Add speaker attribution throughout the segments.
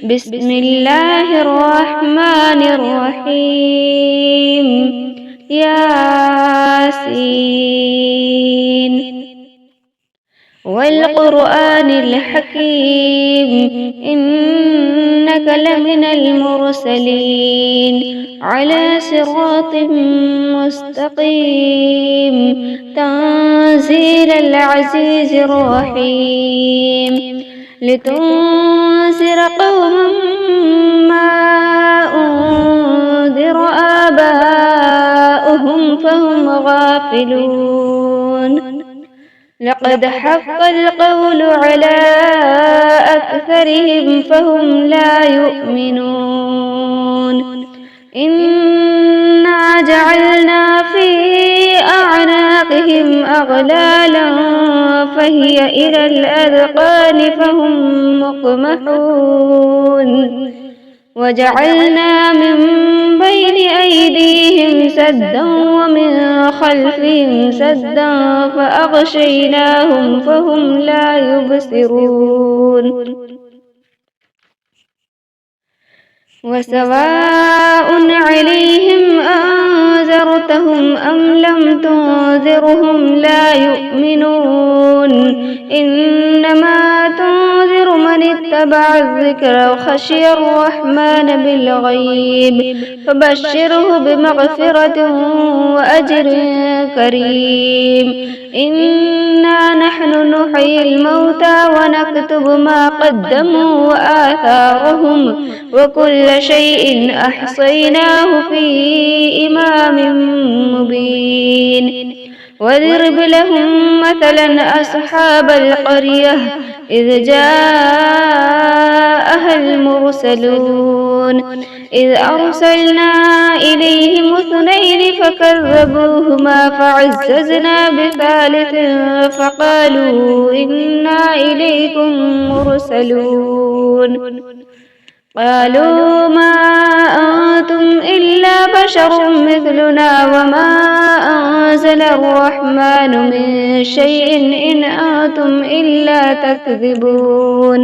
Speaker 1: بسم الله الرحمن الرحيم. ياسين والقرآن الحكيم، إنك لمن المرسلين على صراط مستقيم، تنزيل العزيز الرحيم، لتنذر قوما ما أنذر آباؤهم فهم غافلون. لقد حق القول على أكثرهم فهم لا يؤمنون. إنا جعلنا في أعناقهم أغلالا فهي إلى الأذقان فهم مقمحون. وجعلنا من بين أيديهم سدا ومن خلفهم سدا فأغشيناهم فهم لا يبصرون. وسواء عليهم أنذرتهم أم لم تنذرهم لا يؤمنون. إنما تنذر من اتبع الذكر وخشي الرحمن بالغيب فبشره بمغفرة وأجر كريم. إنا نحن نحيي الموتى ونكتب ما قدموا وآثارهم وكل شيء أحصيناه في إمام مبين. واضرب لهم مثلا أصحاب القرية إذ جاءها المرسلون إذ أرسلنا إليهم اثنين فكذبوهما فعززنا بثالث فقالوا إنا إليكم مرسلون. قالوا ما أنتم إلا بشر مثلنا وما أنزل الرحمن من شيء إن أنتم إلا تكذبون.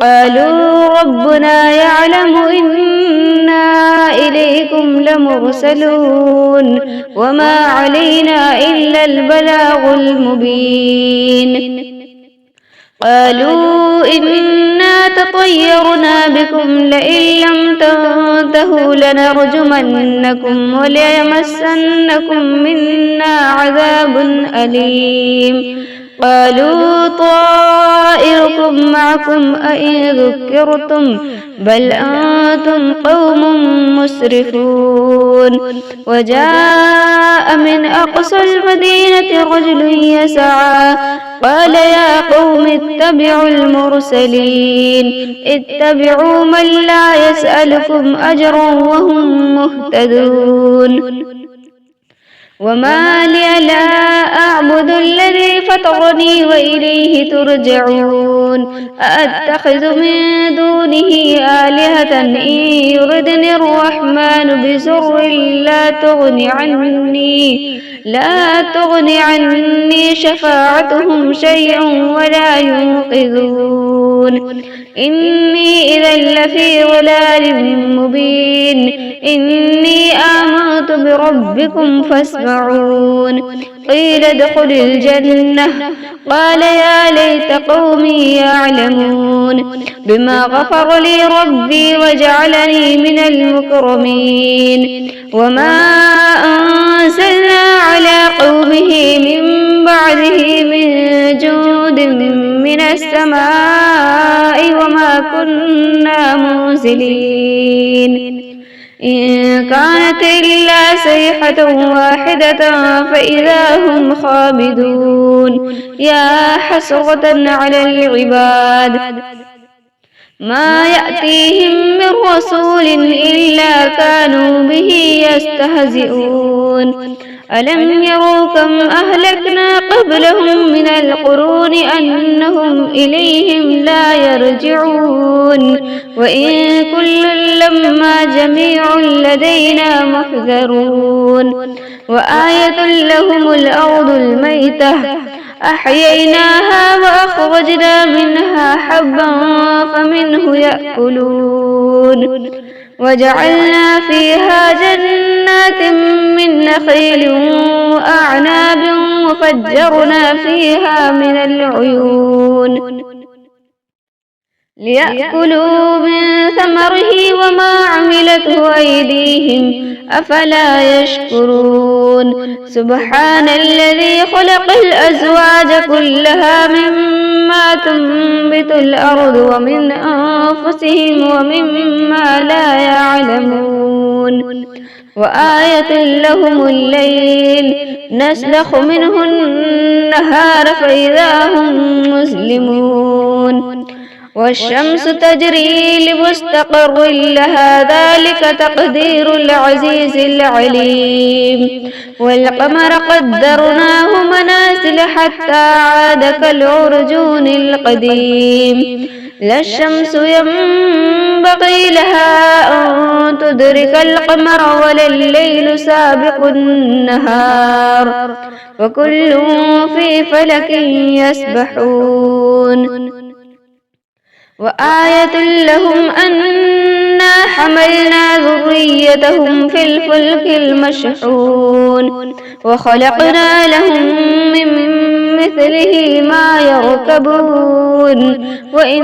Speaker 1: قالوا ربنا يعلم إنا إليكم لمرسلون وما علينا إلا البلاغ المبين. قالوا إنا تطيرنا بكم لئن لم تنتهوا لنرجمنكم وليمسنكم منا عذاب أليم. قالوا طائركم معكم أئن ذكرتم بل أنتم قوم مسرفون. وجاء من أقصى المدينة رجل يسعى قال يا قوم اتبعوا المرسلين اتبعوا من لا يسألكم أجرا وهم مهتدون. وما لي لا أعبد الذي فطرني وإليه ترجعون. أأتخذ من دونه آلهة إن يردني الرحمن بسر لا تغن عني شفاعتهم شيئا ولا ينقذون. إني إذا لفي ضلال مبين. إني آمنت بربكم فاسمعون. قيل ادخل الجنة قال يا ليت قومي يعلمون بما غفر لي ربي وجعلني من المكرمين. وما أنزلنا على قومه من بعده من جود من السماء وما كنا منزلين. إن كانت إلا صيحة واحدة فإذا هم خامدون. يا حسرة على العباد ما يأتيهم من رسول إلا كانوا به يستهزئون. ألم يروا كم أهلكنا قبلهم من القرون أنهم إليهم لا يرجعون. وإن كل لما جميع لدينا محذرون. وآية لهم الأرض الميتة أحييناها وأخرجنا منها حبا فمنه يأكلون وجعلنا فيها جنات من نخيل وأعناب وفجرنا فيها من العيون ليأكلوا من ثمره وما عملته أيديهم أفلا يشكرون سبحان الذي خلق الأزواج كلها مما تنبت الأرض ومن أنفسهم ومما لا يعلمون وآية لهم الليل نسلخ منه النهار فإذا هم مسلمون والشمس تجري لمستقر لها ذلك تقدير العزيز العليم والقمر قدرناه منازل حتى عاد كالعرجون القديم لا الشمس ينبغي لها أن تدرك القمر ولا الليل سابق النهار وكل في فلك يسبحون وآية لهم أنا حملنا ذريتهم في الفلك المشحون وخلقنا لهم من مثله ما يركبون وإن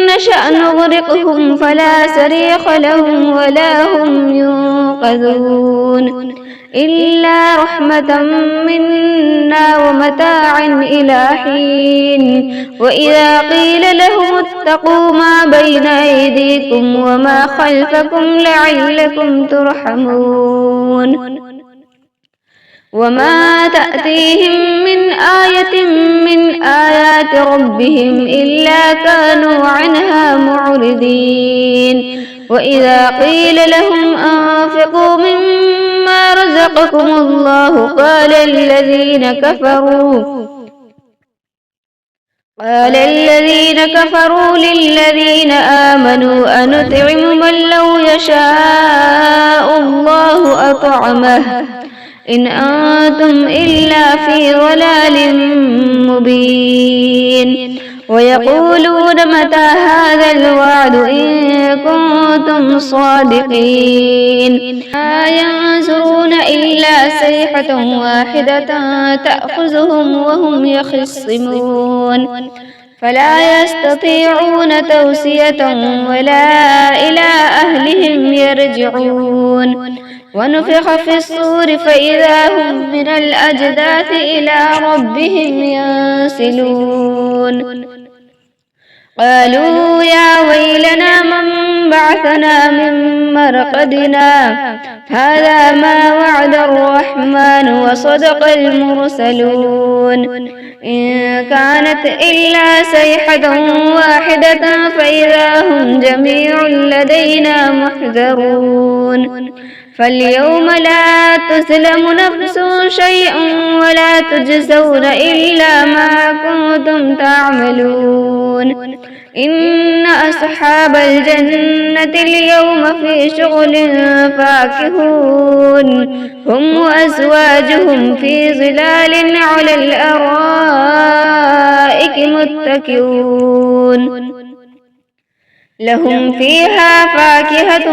Speaker 1: نشأ نغرقهم فلا صريخ لهم ولا هم ينقذون إلا رحمة منا ومتاعا إلى حين وإذا قيل لهم اتقوا ما بين أيديكم وما خلفكم لعلكم ترحمون وما تأتيهم من آية من آيات ربهم إلا كانوا عنها معرضين وإذا قيل لهم أنفقوا مما رزقكم الله قال الذين كفروا للذين آمنوا أنطعم من لو يشاء الله أطعمه إن أنتم إلا في ضلال مبين ويقولون متى هذا الوعد إن كنتم صادقين ما ينظرون إلا صيحة واحدة تأخذهم وهم يخصمون فلا يستطيعون توصية ولا إلى أهلهم يرجعون ونفخ في الصور فإذا هم من الأجداث إلى ربهم ينسلون قالوا يا ويلنا من بعثنا من مرقدنا هذا ما وعد الرحمن وصدق المرسلون إن كانت إلا صيحة واحدة فإذا هم جميع لدينا محذرون فاليوم لا تظلم نفس شيئا ولا تجزون إلا ما كنتم تعملون إن أصحاب الجنة اليوم في شغل فاكهون هم وأزواجهم في ظلال على الأرائك متكئون لهم فيها فاكهة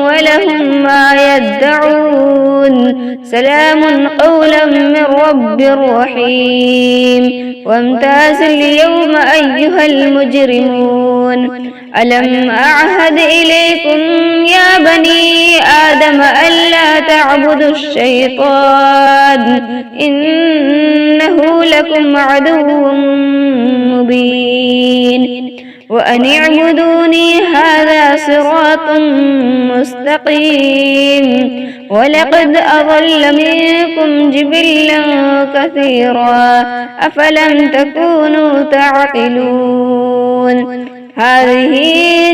Speaker 1: ولهم ما يدعون سلام قولا من رب رحيم وامتاز اليوم أيها المجرمون ألم أعهد إليكم يا بني آدم ألا تعبدوا الشيطان إنه لكم عدو مبين وأن اعبدوني هذا صراط مستقيم ولقد أضل منكم جبلا كثيرا أفلم تكونوا تعقلون هذه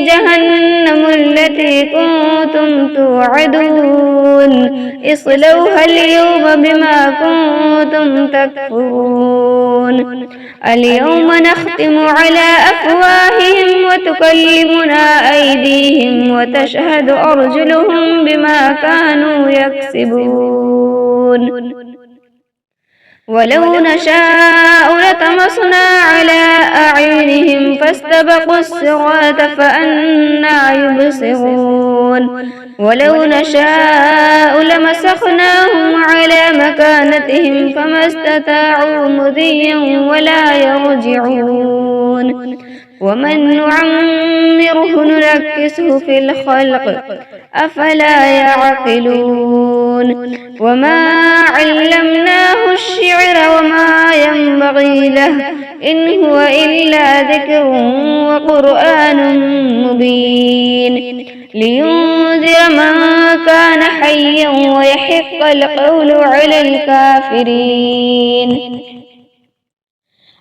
Speaker 1: جهنم التي كنتم توعدون اصلوها اليوم بما كنتم تكفرون اليوم نختم على أفواههم وتكلمنا أيديهم وتشهد أرجلهم بما كانوا يكسبون ولو نشاء لطمسنا على أعينهم فاستبقوا الصراط فأنى يبصرون ولو نشاء لمسخناهم على مكانتهم فما استطاعوا مضيا ولا يرجعون ومن نعمره نركسه في الخلق أفلا يعقلون وما علمناه الشعر وما ينبغي له إن هو إلا ذكر وقرآن مبين لينذر من كان حيا ويحق القول على الكافرين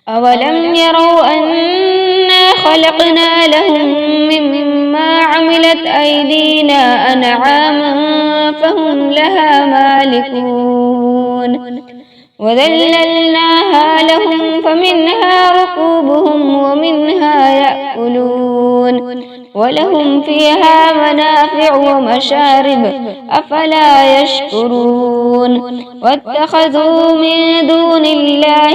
Speaker 1: أولم يروا أنا خلقنا لهم مما عملت أيدينا أنعاما فهم لها مالكون وذللناها لهم فمنها ركوبهم ومنها يأكلون ولهم فيها منافع ومشارب أفلا يشكرون واتخذوا من دون الله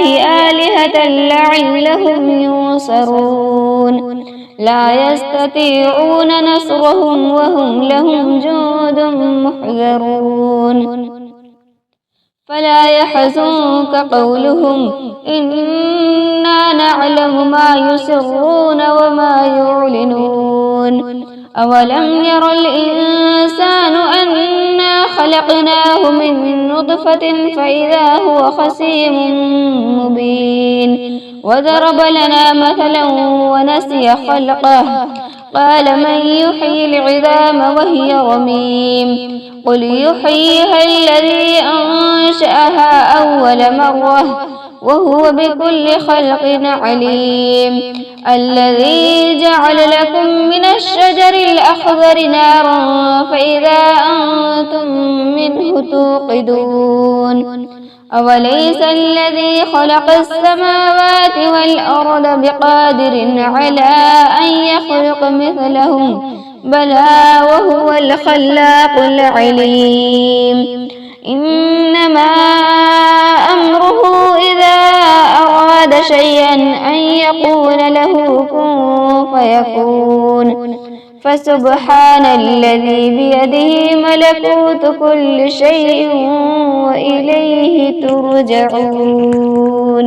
Speaker 1: آلهة لعلهم ينصرون لا يستطيعون نصرهم وهم لهم جند محضرون فلا يحزنك قولهم إنا نعلم ما يسرون وما يعلنون أولم ير الإنسان أنا خلقناه من نطفة فإذا هو خصيم مبين وضرب لنا مثلا ونسي خلقه قال من يحيي العظام وهي رميم قل يحييها الذي أنشأها أول مرة وهو بكل خلق عليم الذي جعل لكم من الشجر الأخضر نارا فإذا أنتم منه توقدون أوليس الذي خلق السماوات والأرض بقادر على أن يخلق مثلهم بلى وهو الخلاق العليم إنما أمره إذا أراد شيئا أن يقول له كن فيكون فسبحان الذي بيده ملكوت كل شيء وإليه ترجعون